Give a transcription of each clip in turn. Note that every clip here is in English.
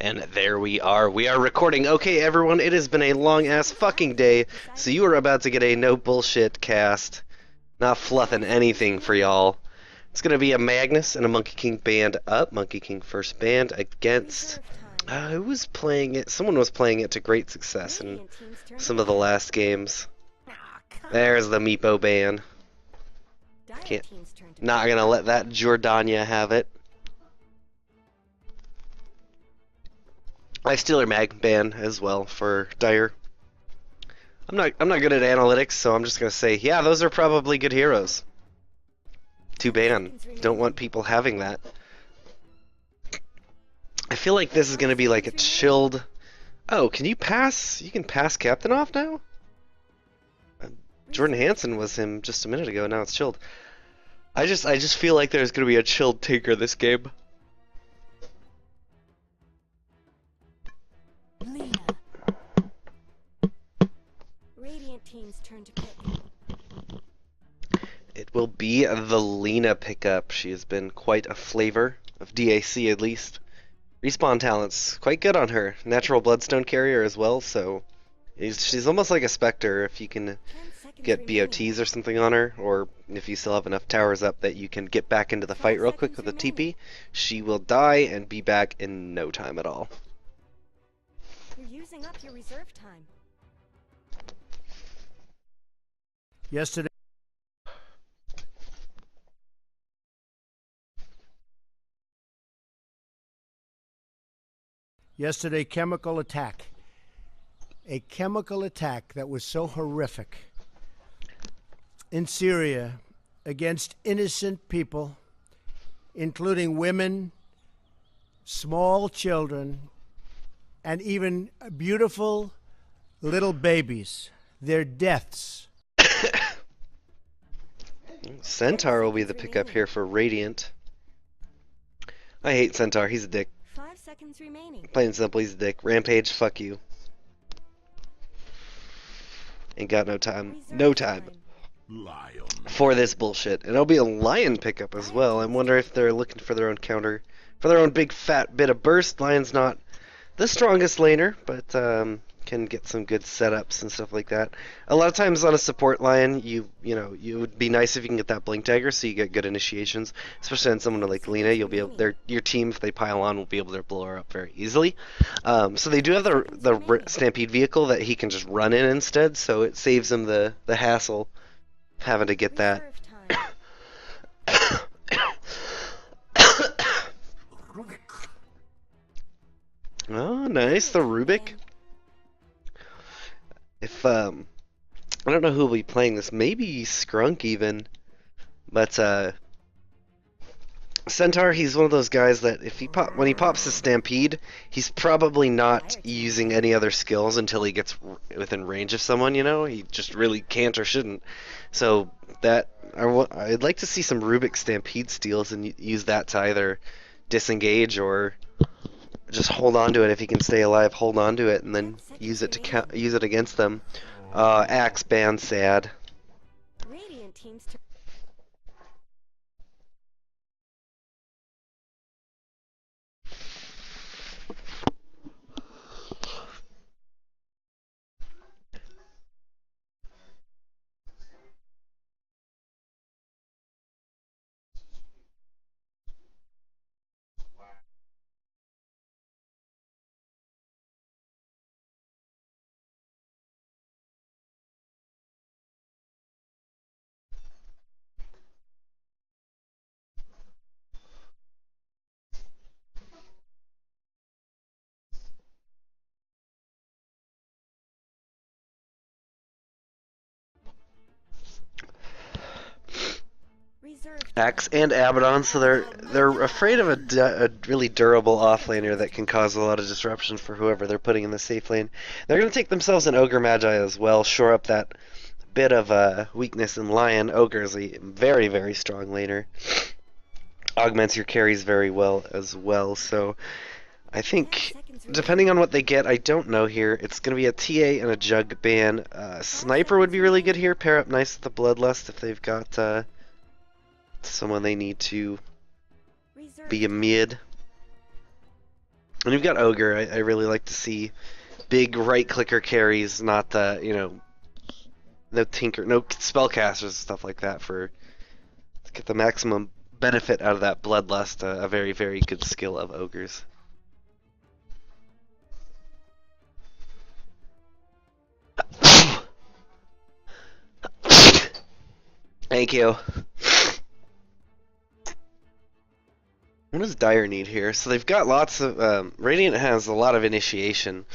And there we are. We are recording. Okay, everyone, it has been a long ass fucking day, so you are about to get a no bullshit cast. Not fluffing anything for y'all. It's gonna be a Magnus and a Monkey King band up. Monkey King first band against. Who was playing it? Someone was playing it to great success in some of the last games. There's the Meepo band. Can't. Not gonna let that Jordania have it. I steal her mag ban as well for Dire. I'm not good at analytics, so I'm just gonna say, yeah, those are probably good heroes. To ban. Don't want people having that. I feel like this is gonna be like a chilled. Oh, can you pass? You can pass Captain off now? Jordan Hansen was him just a minute ago. Now it's chilled. I just feel like there's gonna be a chilled Tinker this game. Radiant team's turn to pick. It will be the Lena pickup. She has been quite a flavor of DAC at least. Respawn talent's quite good on her. Natural Bloodstone carrier as well, so she's almost like a Spectre if you can get BOTs or something on her, or if you still have enough towers up that you can get back into the fight real quick with a TP. She will die and be back in no time at all. You're using up your reserve time. Yesterday, chemical attack. A chemical attack that was so horrific in Syria against innocent people, including women, small children, and even beautiful little babies. Their deaths. Centaur will be the pickup here for Radiant. I hate Centaur, he's a dick. 5 seconds remaining. Plain and simple, he's a dick. Rampage, fuck you. Ain't got no time. No time for this bullshit. And it'll be a Lion pickup as well. I wonder if they're looking for their own counter. For their own big fat bit of burst. Lion's not the strongest laner, but can get some good setups and stuff like that. A lot of times on a support Lion, you know, it would be nice if you can get that blink dagger so you get good initiations. Especially on someone like Lena, you'll be able, your team, if they pile on, will be able to blow her up very easily. So they do have the Stampede vehicle that he can just run in instead, so it saves him the hassle of having to get that. Oh, nice, the Rubik. If I don't know who will be playing this. Maybe Skrunk even, but Centaur, he's one of those guys that if when he pops the Stampede, he's probably not using any other skills until he gets within range of someone. You know, he just really can't or shouldn't. So that I'd like to see some Rubik Stampede steals and use that to either disengage or just hold on to it if he can stay alive. Hold on to it and then use it to use it against them. Axe ban, sad. Radiant team's turn. Axe and Abaddon, so they're afraid of a really durable offlaner that can cause a lot of disruption for whoever they're putting in the safe lane. They're going to take themselves an Ogre Magi as well, shore up that bit of weakness in Lion. Ogre is a very, very strong laner. Augments your carries very well as well, so I think depending on what they get, I don't know here. It's going to be a TA and a Jug ban. Sniper would be really good here. Pair up nice with the Bloodlust if they've got someone they need to be a mid. And you've got Ogre. I really like to see big right clicker carries, not the, no tinker, no spellcasters and stuff like that to get the maximum benefit out of that Bloodlust, a very, very good skill of Ogres. Thank you. What does Dire need here? So they've got lots of... Radiant has a lot of initiation.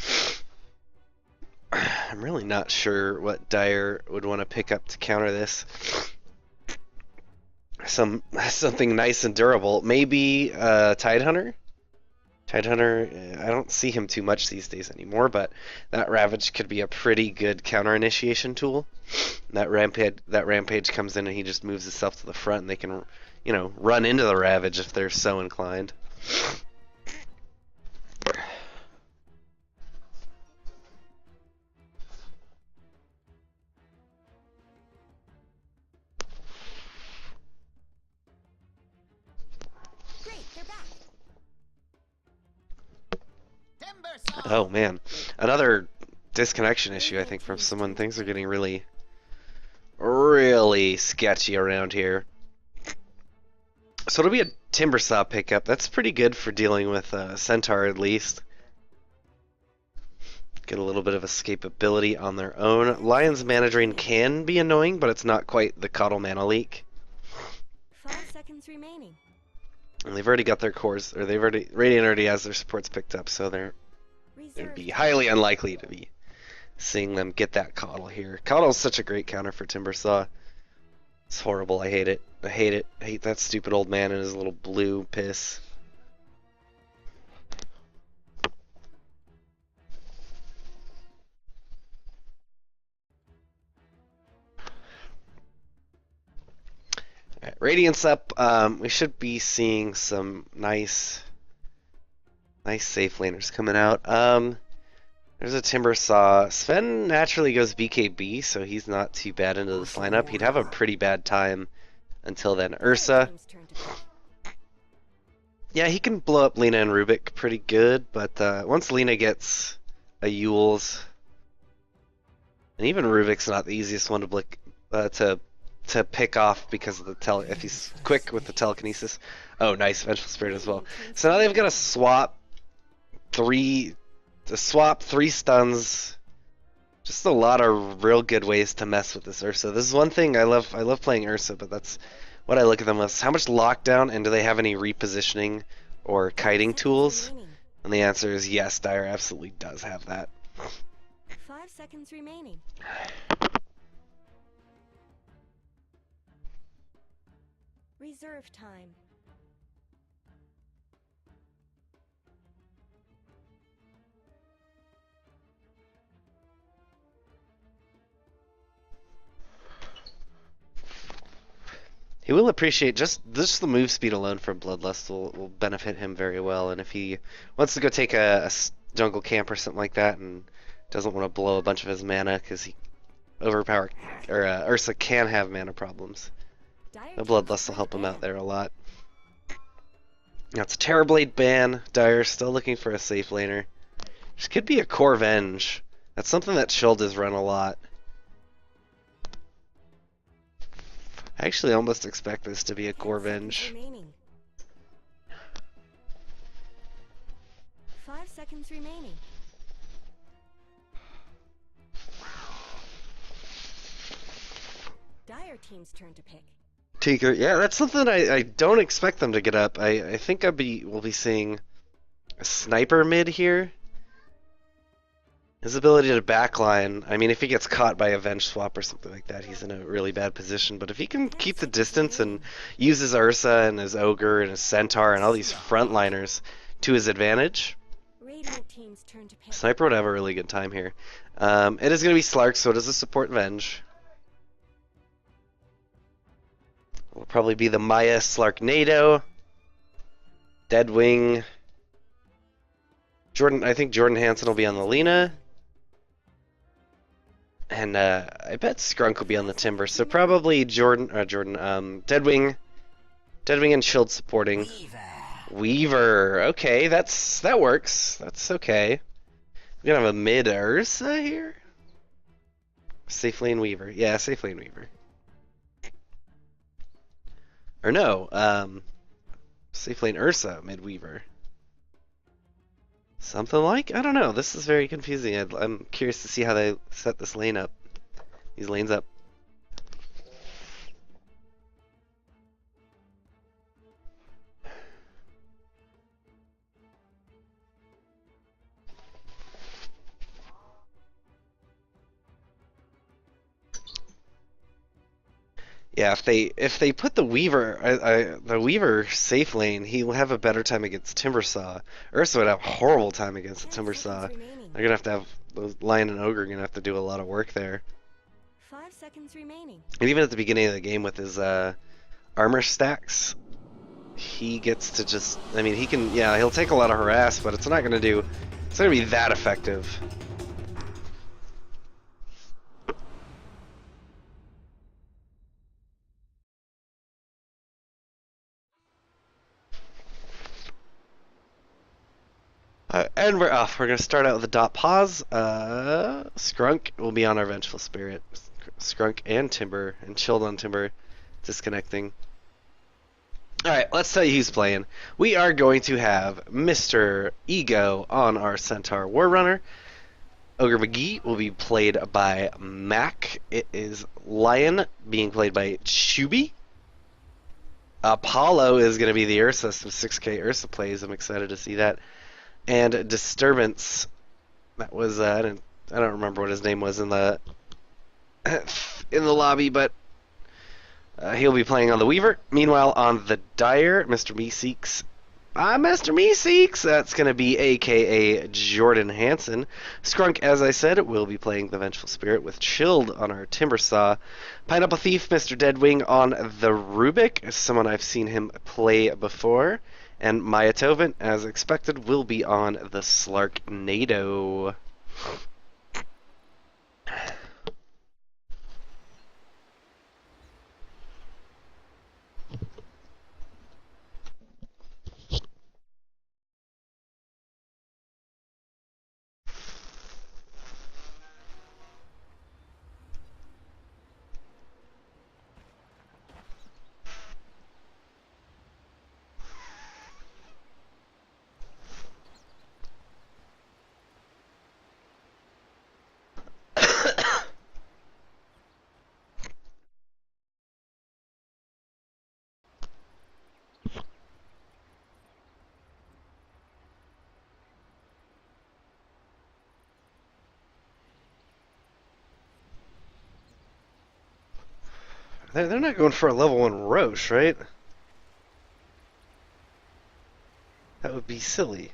I'm really not sure what Dire would want to pick up to counter this. Something nice and durable. Maybe Tidehunter? Tidehunter, I don't see him too much these days anymore, but that Ravage could be a pretty good counter initiation tool. That rampage comes in and he just moves himself to the front and they can, run into the Ravage if they're so inclined. Oh man, another disconnection issue I think from someone. Things are getting really, really sketchy around here. So it'll be a Timbersaw pickup. That's pretty good for dealing with Centaur at least. Get a little bit of escapability on their own. Lion's Mana Drain can be annoying, but it's not quite the Coddle Mana Leak. 5 seconds remaining. And they've already got their cores, or Radiant already has their supports picked up, so it'd be highly unlikely to be seeing them get that Coddle here. Coddle's such a great counter for Timbersaw. It's horrible. I hate it. I hate it. I hate that stupid old man and his little blue piss. Alright, Radiant's up. We should be seeing some nice safe laners coming out. There's a Timbersaw. Sven naturally goes BKB, so he's not too bad into this lineup. He'd have a pretty bad time until then. Ursa. Yeah, he can blow up Lina and Rubik pretty good, but once Lina gets a Yule's, and even Rubik's not the easiest one to pick off because of the if he's quick with the telekinesis. Oh, nice, Vengeful Spirit as well. So now they've got to swap three stuns. Just a lot of real good ways to mess with this Ursa. This is one thing I love playing Ursa, but that's what I look at them as. How much lockdown, and do they have any repositioning or kiting tools? And the answer is yes, Dire absolutely does have that. 5 seconds remaining. Reserve time. He will appreciate just the move speed alone from Bloodlust will benefit him very well, and if he wants to go take a jungle camp or something like that and doesn't want to blow a bunch of his mana because he Ursa can have mana problems. The Bloodlust will help him out there a lot. That's a Terrorblade ban. Dire still looking for a safe laner. This could be a core Venge. That's something that Shield has run a lot. I actually almost expect this to be a core Venge. 5 seconds remaining. Dire team's turn to pick. Tinker, yeah, that's something I don't expect them to get up. I think we'll be seeing a sniper mid here. His ability to backline, I mean, if he gets caught by a Venge swap or something like that, he's in a really bad position. But if he can keep the distance and use his Ursa and his Ogre and his Centaur and all these frontliners to his advantage, Sniper would have a really good time here. It is going to be Slark, so does the support Venge. Will probably be the Maya Slarknado, Deadwing. I think Jordan Hansen will be on the Lina. And I bet Skrunk will be on the Timber, so probably Deadwing and Shield supporting. Weaver. Okay, that works. That's okay. We're gonna have a mid Ursa here. Safe lane Weaver. Yeah, safe lane Weaver. Or no, safe lane Ursa, mid Weaver. Something like? I don't know. This is very confusing. I'm curious to see how they set this lane up. These lanes up. Yeah, if they put the Weaver safe lane, he'll have a better time against Timbersaw. Ursa would have a horrible time against the 10 Timbersaw. seconds remaining. They're gonna have those Lion and Ogre are gonna have to do a lot of work there. 5 seconds remaining. And even at the beginning of the game with his armor stacks, he gets to just, I mean, he'll take a lot of harass, but it's not gonna be that effective. And we're off. We're gonna start out with the dot pause. Skrunk will be on our Vengeful Spirit. Skrunk and Timber, and Chilled on Timber, disconnecting. Alright, let's tell you who's playing. We are going to have Mr. Ego on our Centaur Warrunner. Ogre McGee will be played by Mac. It is Lion being played by Chuby. Apollo is going to be the Ursa, some 6K Ursa plays. I'm excited to see that. And Disturbance, that was I don't remember what his name was in the lobby, but he'll be playing on the Weaver. Meanwhile, on the Dire, Mr. Meeseeks. Mr. Meeseeks! That's going to be a.k.a. Jordan Hansen. Skrunk, as I said, will be playing the Vengeful Spirit with Chilled on our Timbersaw. Pineapple Thief, Mr. Deadwing on the Rubik, someone I've seen him play before. And Maya Tovin, as expected, will be on the Slarknado. They're not going for a level 1 Roche, right? That would be silly.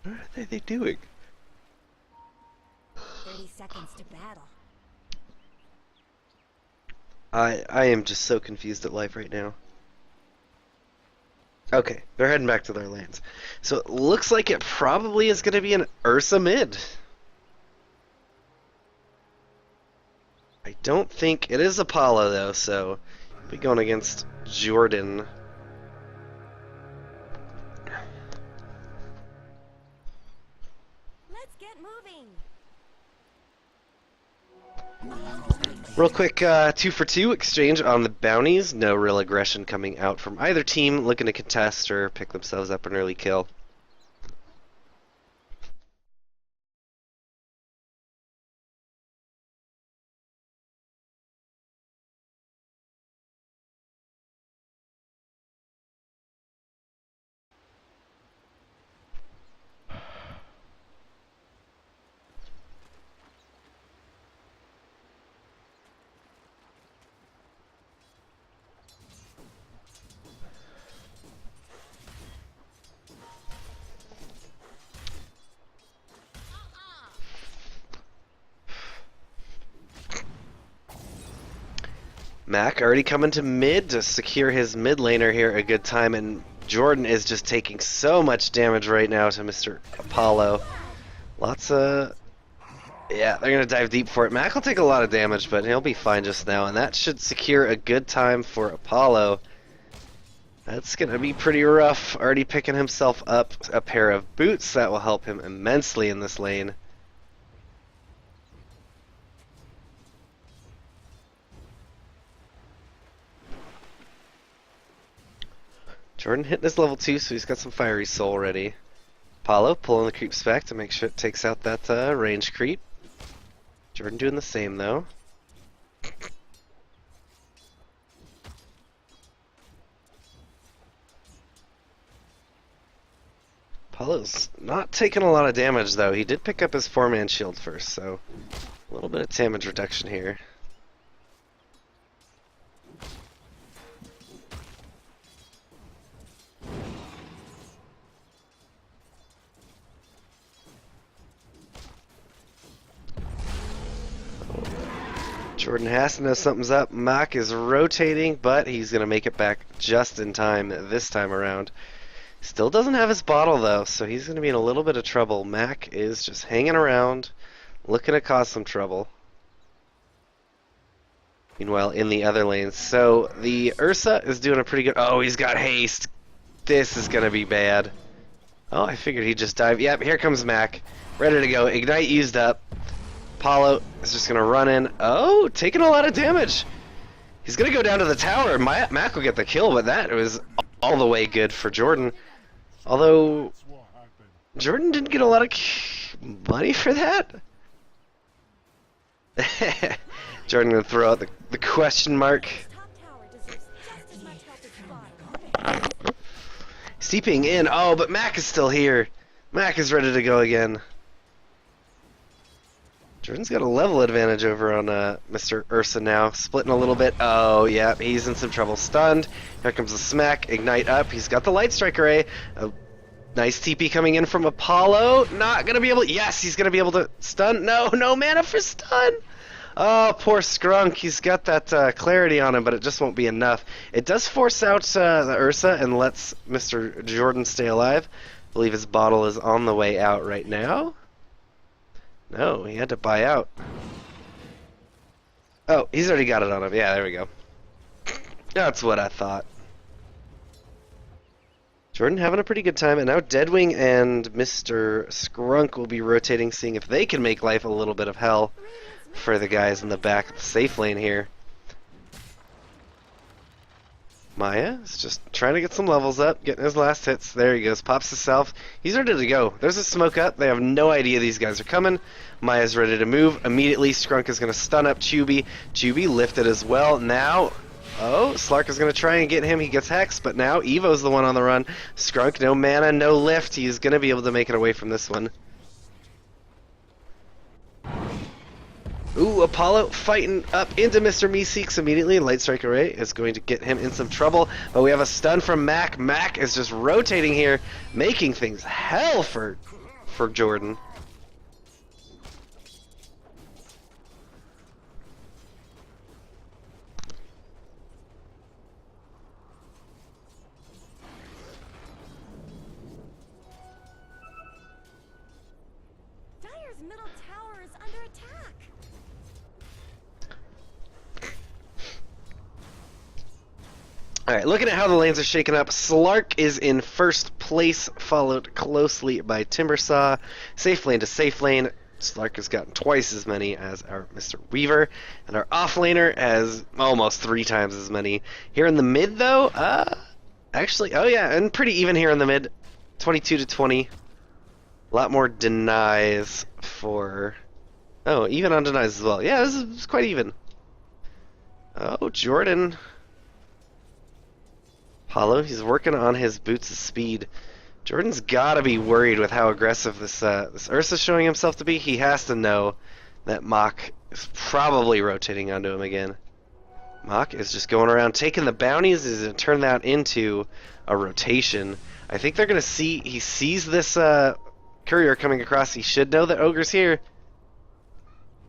What are they doing? 30 seconds to battle. I am just so confused at life right now. Okay, they're heading back to their lanes. So it looks like it probably is going to be an Ursa mid. I don't think it is Apollo though, so we'll be going against Jordan. Let's get moving. Real quick, 2 for 2 exchange on the bounties. No real aggression coming out from either team looking to contest or pick themselves up an early kill. Mac already coming to mid to secure his mid laner here a good time, and Jordan is just taking so much damage right now to Mr. Apollo. Lots of Yeah, they're going to dive deep for it. Mac will take a lot of damage, but he'll be fine just now, and that should secure a good time for Apollo. That's going to be pretty rough. Already picking himself up a pair of boots. That will help him immensely in this lane. Jordan hitting his level 2, so he's got some Fiery Soul ready. Apollo pulling the creeps back to make sure it takes out that range creep. Jordan doing the same, though. Apollo's not taking a lot of damage, though. He did pick up his 4-man shield first, so a little bit of damage reduction here. Jordan has to know something's up. Mac is rotating, but he's going to make it back just in time this time around. Still doesn't have his bottle, though, so he's going to be in a little bit of trouble. Mac is just hanging around, looking to cause some trouble. Meanwhile, in the other lanes, so the Ursa is doing a pretty good... Oh, he's got haste. This is going to be bad. Oh, I figured he'd just dive. Yep, here comes Mac. Ready to go. Ignite used up. Apollo is just going to run in. Oh, taking a lot of damage. He's going to go down to the tower. Mac will get the kill, but that was all the way good for Jordan. Although, Jordan didn't get a lot of money for that. Jordan going to throw out the question mark. Steeping in. Oh, but Mac is still here. Mac is ready to go again. Jordan's got a level advantage over on Mr. Ursa now. Splitting a little bit. Oh, yeah, he's in some trouble. Stunned. Here comes the smack. Ignite up. He's got the Light Strike Array. A nice TP coming in from Apollo. Not going to be able to... Yes, he's going to be able to stun. No mana for stun. Oh, poor Skrunk. He's got that clarity on him, but it just won't be enough. It does force out the Ursa and lets Mr. Jordan stay alive. I believe his bottle is on the way out right now. No, he had to buy out. Oh, he's already got it on him. Yeah, there we go. That's what I thought. Jordan having a pretty good time, and now Deadwing and Mr. Skrunk will be rotating, seeing if they can make life a little bit of hell for the guys in the back of the safe lane here. Maya is just trying to get some levels up, getting his last hits. There he goes, pops himself. He's ready to go. There's a smoke up. They have no idea these guys are coming. Maya's ready to move. Immediately, Skrunk is going to stun up Chubby. Chubby lifted as well. Now, oh, Slark is going to try and get him. He gets Hex, but now Evo's the one on the run. Skrunk, no mana, no lift. He's going to be able to make it away from this one. Ooh, Apollo fighting up into Mr. Meeseeks immediately. Light Strike Array is going to get him in some trouble, but we have a stun from Mac. Mac is just rotating here, making things hell for Jordan. Dire's middle tower is under attack. Alright, looking at how the lanes are shaking up, Slark is in first place, followed closely by Timbersaw. Safe lane to safe lane, Slark has gotten twice as many as our Mr. Weaver, and our offlaner has almost 3 times as many. Here in the mid, though, actually, oh yeah, and pretty even here in the mid, 22 to 20. A lot more denies for... Oh, even on denies as well. Yeah, this is quite even. Oh, Jordan... Apollo, he's working on his boots of speed. Jordan's got to be worried with how aggressive this Ursa's showing himself to be. He has to know that Mach is probably rotating onto him again. Mach is just going around taking the bounties. Is going to turn that into a rotation. I think they're going to see... He sees this courier coming across. He should know that Ogre's here.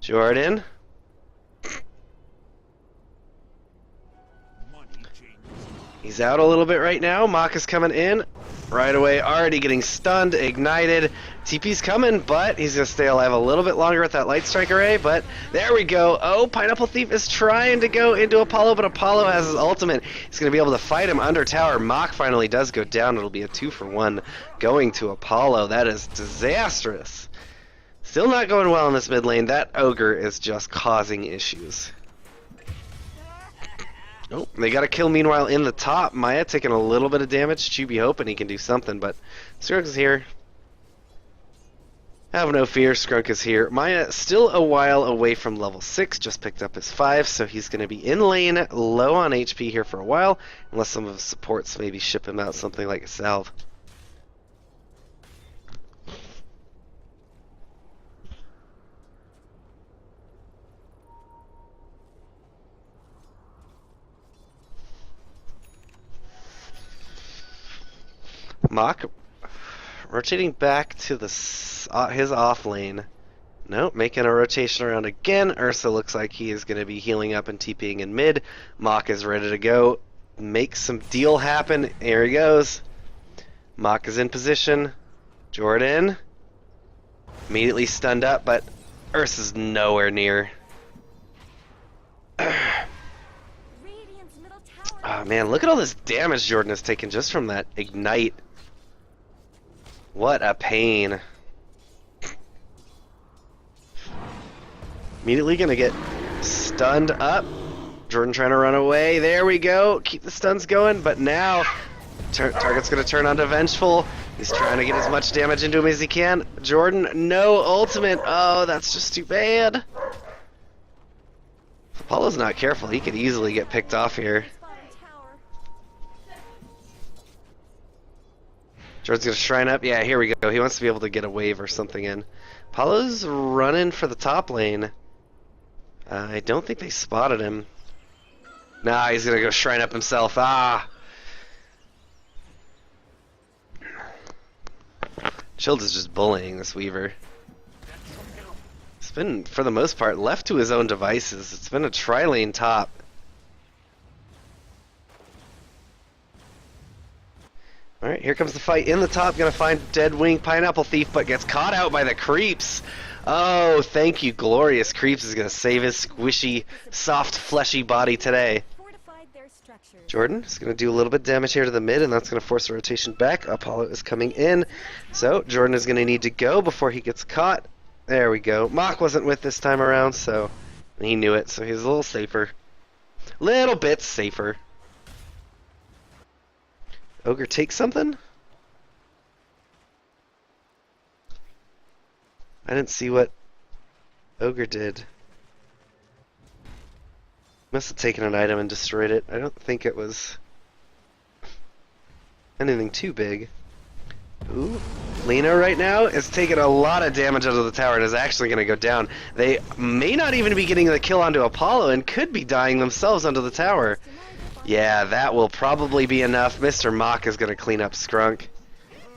Jordan... He's out a little bit right now. Mach is coming in. right away, already getting stunned, ignited. TP's coming, but he's going to stay alive a little bit longer with that Light Strike Array, but there we go. Oh, Pineapple Thief is trying to go into Apollo, but Apollo has his ultimate. He's going to be able to fight him under tower. Mach finally does go down. It'll be a 2-for-1 going to Apollo. That is disastrous. Still not going well in this mid lane. That Ogre is just causing issues. Oh, they got a kill meanwhile in the top. Maya taking a little bit of damage. Chubby hoping he can do something, but Skunk is here. Have no fear, Skunk is here. Maya still a while away from level 6, just picked up his 5, so he's going to be in lane, low on HP here for a while, unless some of his supports maybe ship him out something like a salve. Mach rotating back to the his off lane. Nope, making a rotation around again. Ursa looks like he is going to be healing up and TPing in mid. Mach is ready to go. Make some deal happen. Here he goes. Mach is in position. Jordan. Immediately stunned up, but Ursa's nowhere near. Oh man, look at all this damage Jordan has taken just from that ignite. What a pain. Immediately gonna get stunned up. Jordan trying to run away. There we go. Keep the stuns going, but now target's gonna turn onto Vengeful. He's trying to get as much damage into him as he can. Jordan, no ultimate. Oh, that's just too bad. If Apollo's not careful, he could easily get picked off here. Jordan's gonna shrine up. Yeah, here we go. He wants to be able to get a wave or something in. Apollo's running for the top lane. I don't think they spotted him. Nah, he's gonna go shrine up himself. Ah! Chilled is just bullying this Weaver. It's been, for the most part, left to his own devices. It's been a tri-lane top. Alright, here comes the fight in the top. Gonna find Deadwing Pineapple Thief, but gets caught out by the creeps. Oh, thank you, Glorious Creeps is gonna save his squishy, soft, fleshy body today. Jordan is gonna do a little bit of damage here to the mid, and that's gonna force a rotation back. Apollo is coming in, so Jordan is gonna need to go before he gets caught. There we go. Mach wasn't with this time around, so he knew it, so he's a little safer. Little bit safer. Ogre take something? I didn't see what Ogre did. Must have taken an item and destroyed it. I don't think it was anything too big. Ooh, Lena right now is taking a lot of damage out of the tower and is actually going to go down. They may not even be getting the kill onto Apollo and could be dying themselves onto the tower. Yeah, that will probably be enough. Mr. Mach is going to clean up Skrunk.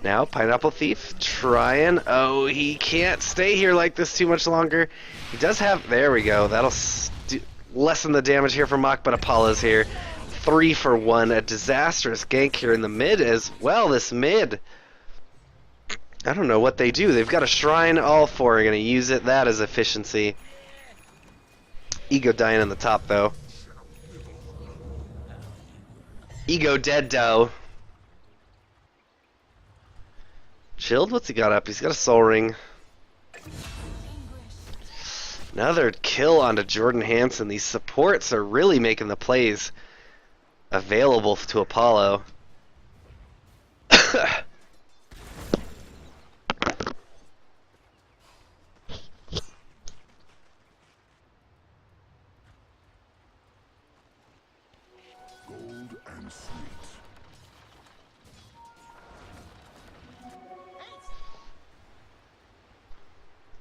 Now, Pineapple Thief trying. Oh, he can't stay here like this too much longer. He does have... There we go. That'll lessen the damage here from Mach, but Apollo's here. 3-for-1. A disastrous gank here in the mid as well. This mid. I don't know what they do. They've got a shrine. All four are going to use it. That is efficiency. Ego dying in the top, though. Ego dead, though. Chilled? What's he got up? He's got a soul ring. Another kill onto Jordan Hansen. These supports are really making the plays available to Apollo.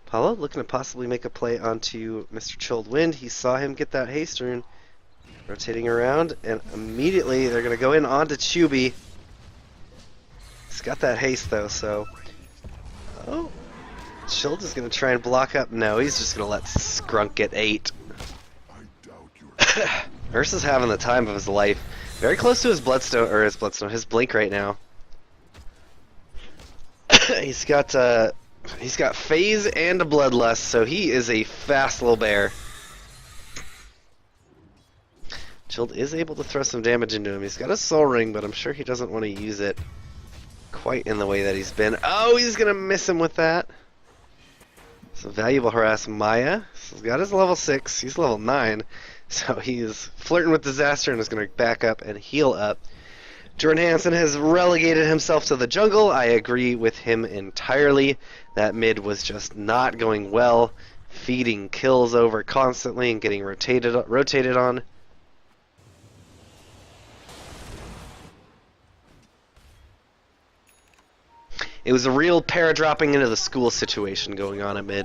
Apollo looking to possibly make a play onto Mr. Chilled Wind. He saw him get that haste rune. Rotating around, and immediately they're going to go in onto Chubby. He's got that haste though, so... Oh, Chilled is going to try and block up. No, he's just going to let Skrunk get 8. Ursa's having the time of his life. Very close to his Bloodstone, or his Blink right now. he's got phase and a bloodlust, so he is a fast little bear. Chilled is able to throw some damage into him. He's got a soul ring, but I'm sure he doesn't want to use it quite in the way that he's been. Oh, he's gonna miss him with that. Some valuable harass. Maya. So he's got his level 6. He's level 9. So he's flirting with disaster and is gonna back up and heal up. Jordan Hansen has relegated himself to the jungle. I agree with him entirely. That mid was just not going well. Feeding kills over constantly and getting rotated on. It was a real para-dropping into the school situation going on at mid.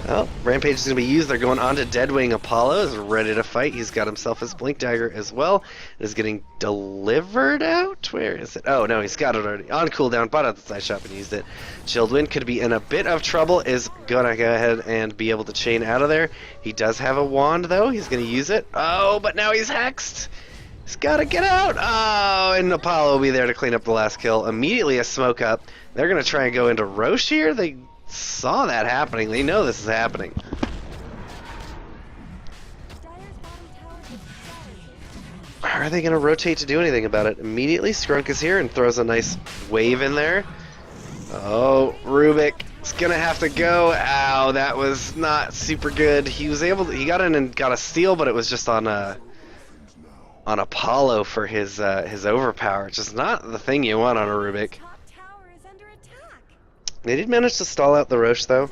Well, Rampage is going to be used. They're going on to Deadwing. Apollo is ready to fight. He's got himself his Blink Dagger as well. It is getting delivered out. Where is it? Oh, no, he's got it already. On cooldown, bought out the side shop and used it. Childwin could be in a bit of trouble. Is going to go ahead and be able to chain out of there. He does have a wand, though. He's going to use it. Oh, but now he's hexed. He's got to get out. Oh, and Apollo will be there to clean up the last kill. Immediately a smoke up. They're going to try and go into Roche here. They saw that happening. They know this is happening. Are they going to rotate to do anything about it? Immediately, Skrunk is here and throws a nice wave in there. Oh, Rubik is going to have to go. Ow, that was not super good. He was able to, he got in and got a steal, but it was just on Apollo for his overpower. Just not the thing you want on a Rubik. They did manage to stall out the Roche, though.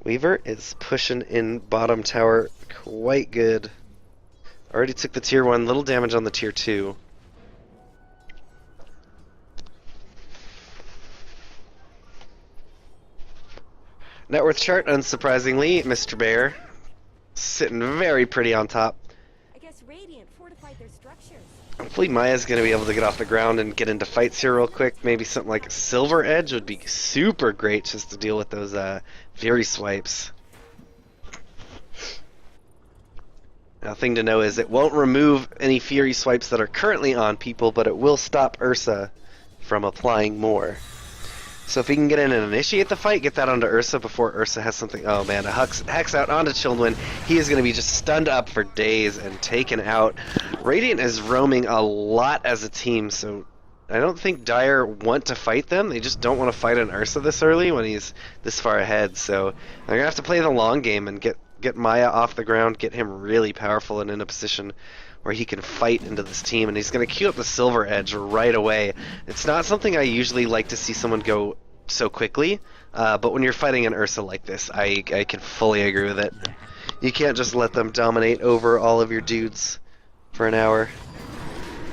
Weaver is pushing in bottom tower quite good. Already took the tier 1, little damage on the tier 2. Net worth chart, unsurprisingly, Mr. Bear sitting very pretty on top. I guess Radiant fortified their structures. Hopefully Maya's going to be able to get off the ground and get into fights here real quick. Maybe something like a Silver Edge would be super great just to deal with those Fury swipes. Now, thing to know is it won't remove any Fury swipes that are currently on people, but it will stop Ursa from applying more. So if he can get in and initiate the fight, get that onto Ursa before Ursa has something... Oh man, a Hex out onto Childwin. He is going to be just stunned up for days and taken out. Radiant is roaming a lot as a team, so I don't think Dire want to fight them. They just don't want to fight an Ursa this early when he's this far ahead. So they're going to have to play the long game and get Maya off the ground, get him really powerful and in a position where he can fight into this team, and he's going to queue up the Silver Edge right away. It's not something I usually like to see someone go so quickly, but when you're fighting an Ursa like this, I can fully agree with it. You can't just let them dominate over all of your dudes for an hour.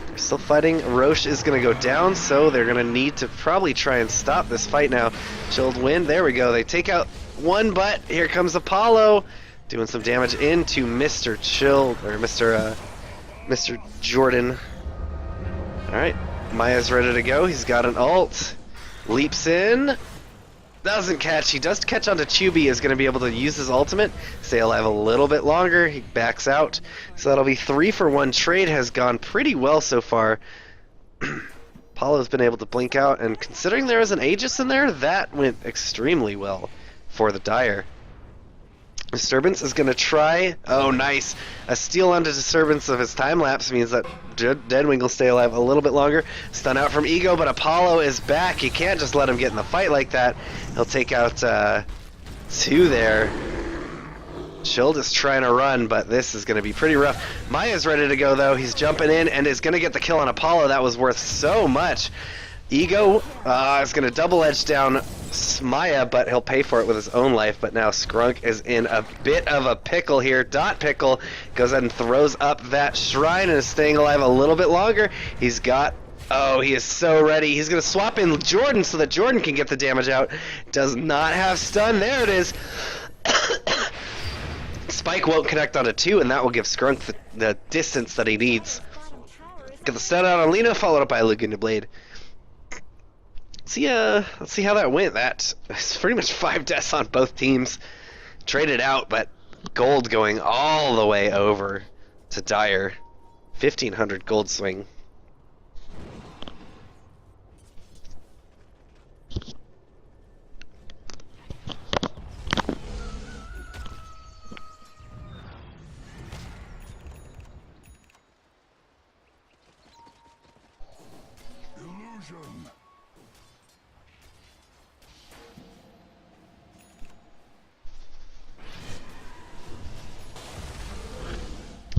They're still fighting. Roche is going to go down, so they're going to need to probably try and stop this fight now. Chilled win. There we go. They take out one, but here comes Apollo doing some damage into Mr. Chilled, or Mr. Jordan. Alright, Maya's ready to go. He's got an ult. Leaps in. Doesn't catch. He does catch onto Chubby. Is going to be able to use his ultimate. Stay alive a little bit longer. He backs out. So that'll be 3-for-1 trade. Has gone pretty well so far. Apollo's been able to blink out. And considering there was an Aegis in there, that went extremely well for the Dire. Disturbance is going to try. Oh, nice. A steal onto Disturbance of his time lapse means that Deadwing will stay alive a little bit longer. Stun out from Ego, but Apollo is back. You can't just let him get in the fight like that. He'll take out 2 there. Chilled is trying to run, but this is going to be pretty rough. Maya's ready to go, though. He's jumping in and is going to get the kill on Apollo. That was worth so much. Ego is going to double edge down Maya, but he'll pay for it with his own life. But now Skrunk is in a bit of a pickle here. Dot Pickle goes ahead and throws up that shrine and is staying alive a little bit longer. He's got... Oh, he is so ready. He's going to swap in Jordan so that Jordan can get the damage out. Does not have stun. There it is. Spike won't connect onto 2, and that will give Skrunk the distance that he needs. Get the stun out on Lena, followed up by a Laguna Blade. Let's see how that went. That's pretty much 5 deaths on both teams. Traded out, but gold going all the way over to Dire. 1,500 gold swing.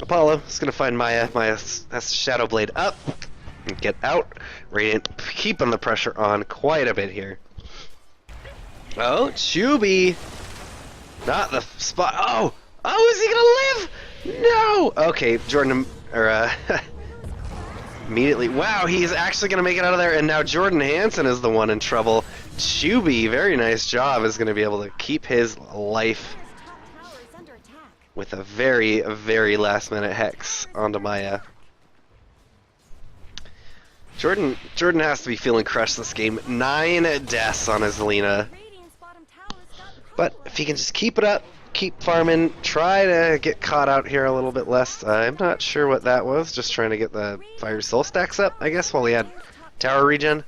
Apollo is going to find Maya. Maya has Shadow Blade up and get out. Radiant keeping the pressure on quite a bit here. Oh, Chubby! Not the spot. Oh! Oh, is he going to live? No! Okay, Jordan, immediately. Wow, he's actually going to make it out of there, and now Jordan Hansen is the one in trouble. Chubby, very nice job, is going to be able to keep his life with a very, very last-minute hex onto Maya. Jordan has to be feeling crushed this game. 9 deaths on his Lina. But if he can just keep it up, keep farming, try to get caught out here a little bit less. I'm not sure what that was. Just trying to get the Fire Soul stacks up, I guess, while he had tower regen.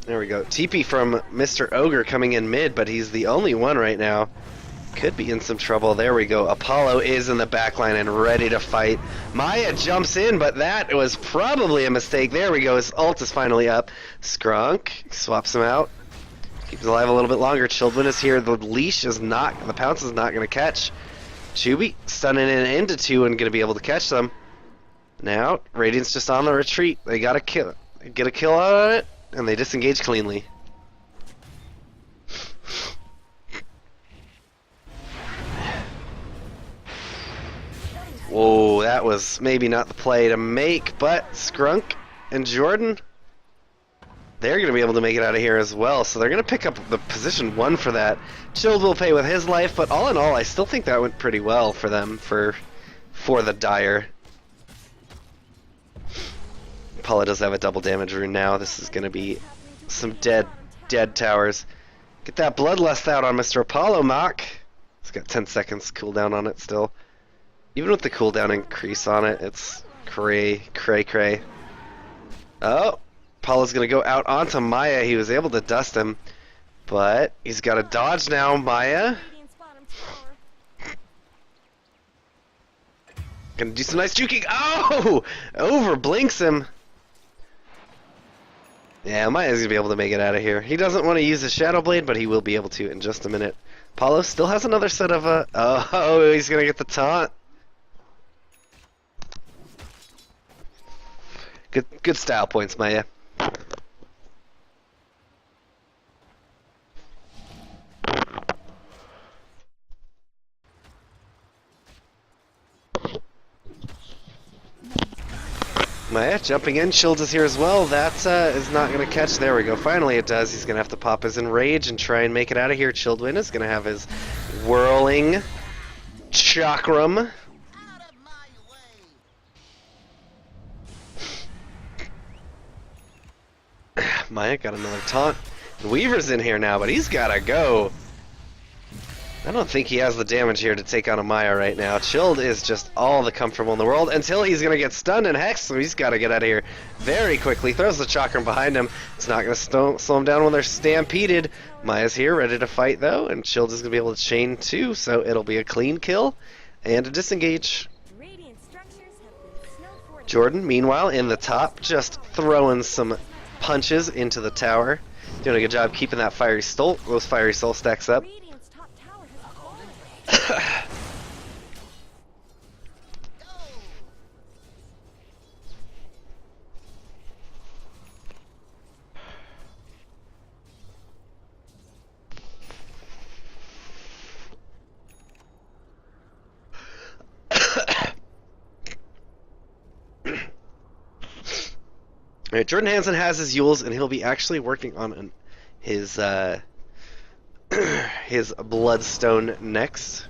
There we go. TP from Mr. Ogre coming in mid, but he's the only one right now. Could be in some trouble. There we go. Apollo is in the backline and ready to fight. Maya jumps in, but that was probably a mistake. There we go. His ult is finally up. Skrunk swaps him out. Keeps alive a little bit longer. Children is here. The leash is not, the pounce is not going to catch. Chubby stunning in into 2 and going to be able to catch them. Now, Radiant's just on the retreat. They got to get a kill out on it. And they disengage cleanly. Whoa, that was maybe not the play to make, but Skrunk and Jordan, they're going to be able to make it out of here as well. So they're going to pick up the position 1 for that. Chilled will pay with his life, but all in all, I still think that went pretty well for them for the Dire. Paula does have a double damage rune now. This is going to be some dead towers. Get that Bloodlust out on Mr. Apollo, Mach. It's got 10 seconds cooldown on it still. Even with the cooldown increase on it, it's cray. Oh, Apollo's going to go out onto Maya. He was able to dust him, but he's got to dodge now, Maya. Gonna do some nice juking. Oh! Over blinks him. Yeah, Maya's gonna be able to make it out of here. He doesn't want to use his Shadow Blade, but he will be able to in just a minute. Paulo still has another set of oh, he's gonna get the taunt. Good style points, Maya. Maya jumping in, Shields is here as well. That is not going to catch. There we go. Finally it does. He's going to have to pop his Enrage and try and make it out of here. Childwin is going to have his Whirling Chakram. Maya got another taunt. Weaver's in here now, but he's got to go. I don't think he has the damage here to take on a Maya right now. Chilled is just all the comfortable in the world until he's going to get stunned and hexed, so he's got to get out of here very quickly. Throws the chakram behind him. It's not going to slow him down when they're stampeded. Maya's here, ready to fight, though, and Chilled is going to be able to chain too, so it'll be a clean kill and a disengage. Jordan, meanwhile, in the top, just throwing some punches into the tower. Doing a good job keeping that those fiery soul stacks up. Alright, Jordan Hansen has his Yules, and he'll be actually working on his his Bloodstone next.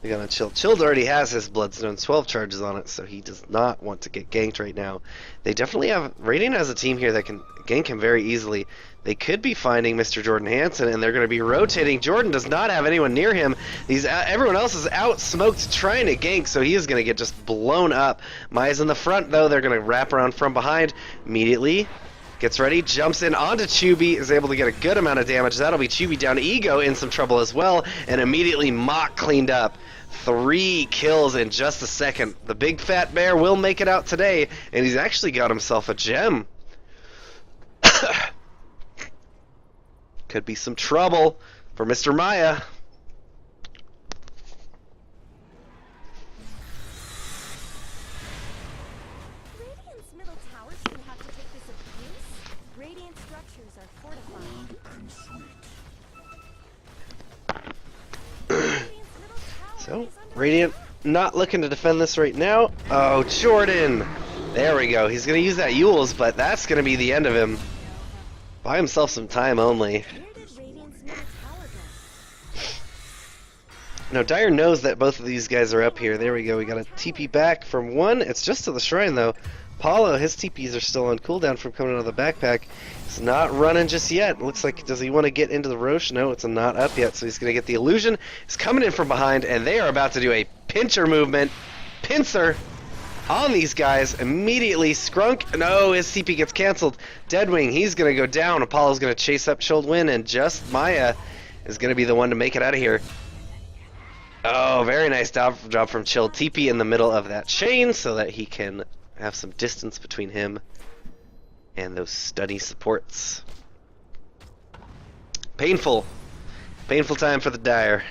We got to Chill. Chilled already has his Bloodstone, 12 charges on it, so he does not want to get ganked right now. They definitely have... Radiant has a team here that can gank him very easily. They could be finding Mr. Jordan Hansen, and they're going to be rotating. Jordan does not have anyone near him. Everyone else is out smoked trying to gank, so he is going to get just blown up. Maya's in the front, though. They're going to wrap around from behind immediately. Gets ready, jumps in onto Chubby, is able to get a good amount of damage. That'll be Chubby down. Ego in some trouble as well, and immediately Mock cleaned up. 3 kills in just a second. The big fat bear will make it out today, and he's actually got himself a gem. Could be some trouble for Mr. Maya. Radiant's middle tower shouldn't have to take this abuse. Radiant structures are fortified. So, Radiant not looking to defend this right now. Oh, Jordan! There we go. He's going to use that Yules, but that's going to be the end of him. Buy himself some time only. Now, Dire knows that both of these guys are up here. There we go. We got a TP back from one. It's just to the shrine, though. Paulo, his TPs are still on cooldown from coming out of the backpack. He's not running just yet. Looks like, does he want to get into the Roche? No, it's not up yet, so he's going to get the illusion. He's coming in from behind, and they are about to do a pincher movement. Pincer on these guys. Immediately, Scrunk. No, his TP gets canceled. Deadwing, he's going to go down. Apollo's going to chase up Chilled Win, and just Maya is going to be the one to make it out of here. Oh, very nice job from Chilled. TP in the middle of that chain so that he can have some distance between him and those stunny supports. Painful. Painful time for the Dire.